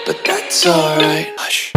but that's alright. Hush.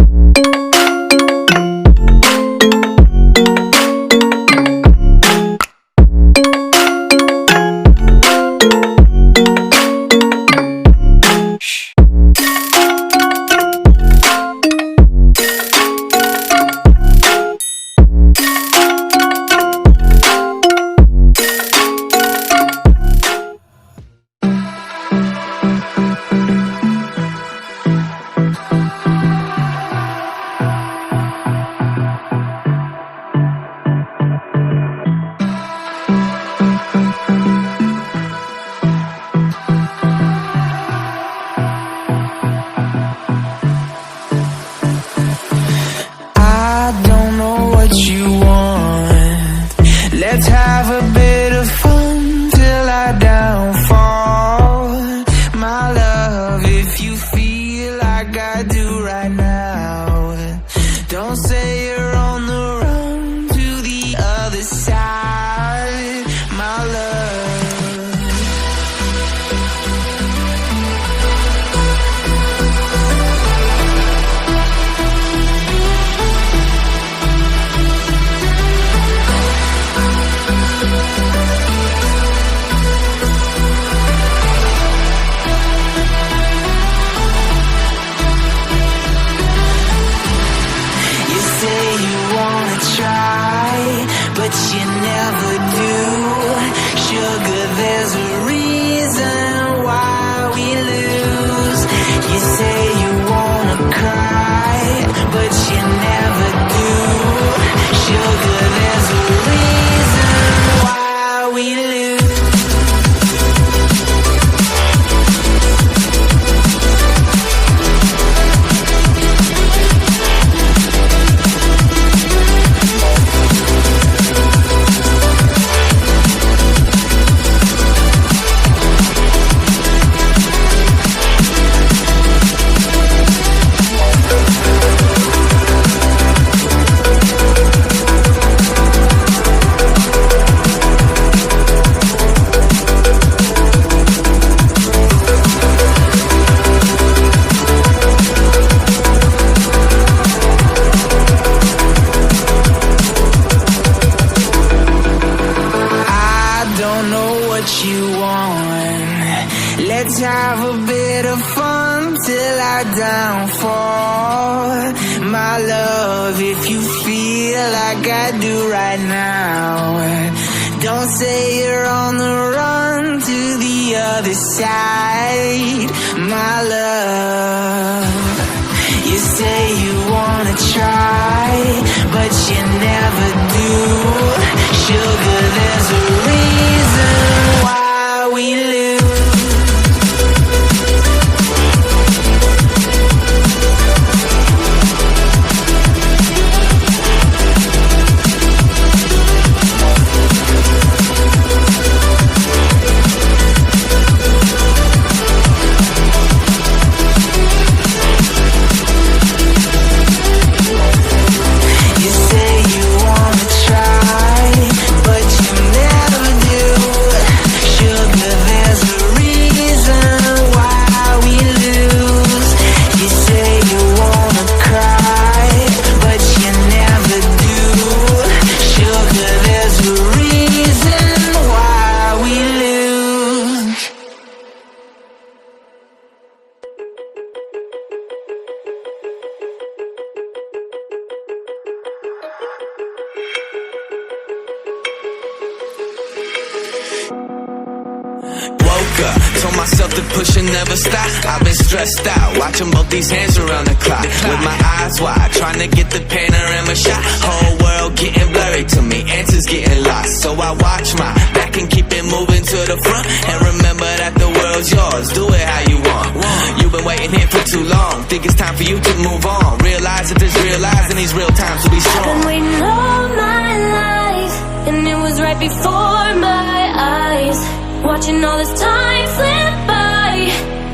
Told myself to push and never stop. I've been stressed out, watching both these hands around the clock. With my eyes wide, trying to get the panorama shot. Whole world getting blurry to me, answers getting lost. So I watch my back and keep it moving to the front. And remember that the world's yours, do it how you want. You've been waiting here for too long, think it's time for you to move on. Realize that there's real lies in these real times to be strong. I've been waiting all my life, and it was right before my eyes. Watching all this time slip by,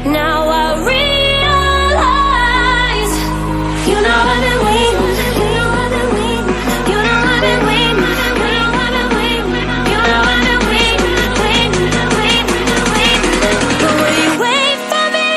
now I realize. You know I've been waiting, you know I've been waiting, you know I've been waiting, you know I've been waiting, you know I've been waiting, waiting, waiting, waiting. But will you wait for me?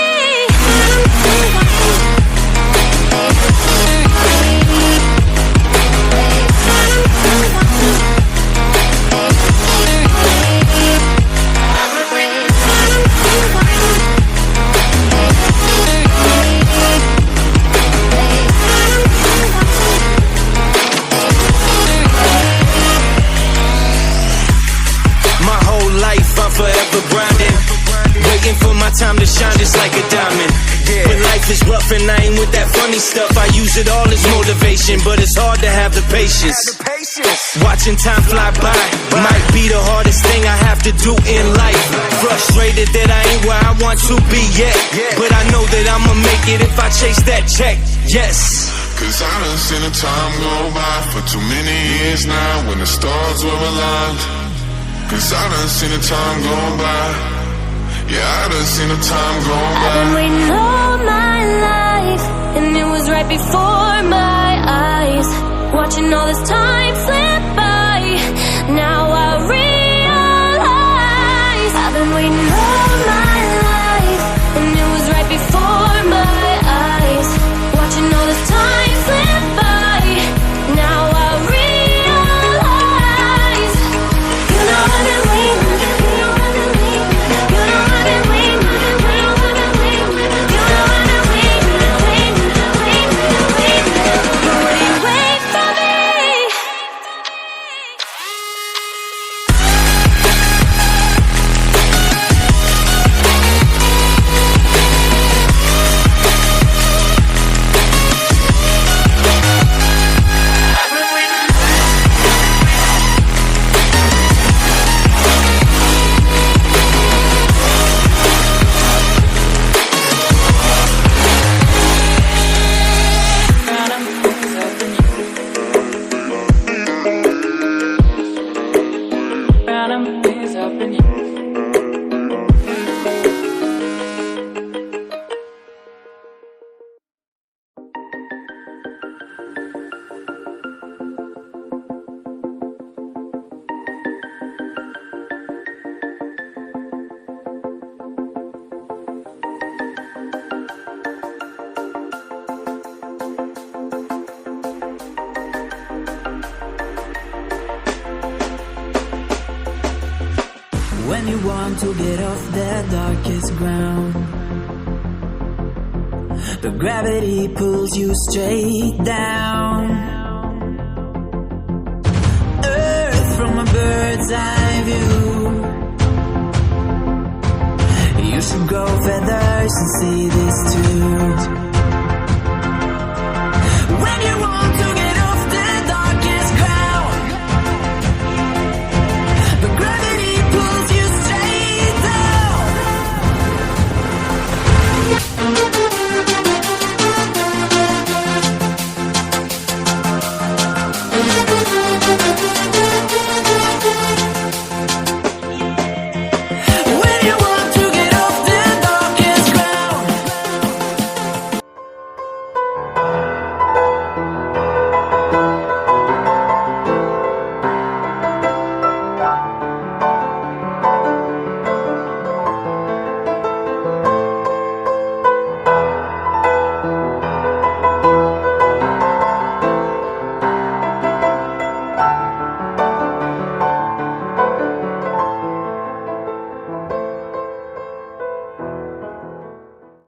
Life is rough and I ain't with that funny stuff. I use it all as motivation, but it's hard to have the patience. Watching time fly by might be the hardest thing I have to do in life. Frustrated that I ain't where I want to be yet, but I know that I'ma make it if I chase that check. Yes. Cause I done seen the time go by for too many years now when the stars were aligned. Cause I done seen the time go by. Yeah, I done seen the time go by. I've been waiting all my life, and it was right before my eyes. Watching all this time slip by, now I realize I've been waiting all my life, and it was right before my eyes. Watching all this time slip by, now I realize. You know I've been waiting. You know I've been waiting. You know I've been waiting. You know I've been waiting. You know I've been waiting, waiting. Wait for me. When you want to get off the darkest ground, the gravity pulls you straight down. Earth from a bird's eye view. You should grow feathers and see this too.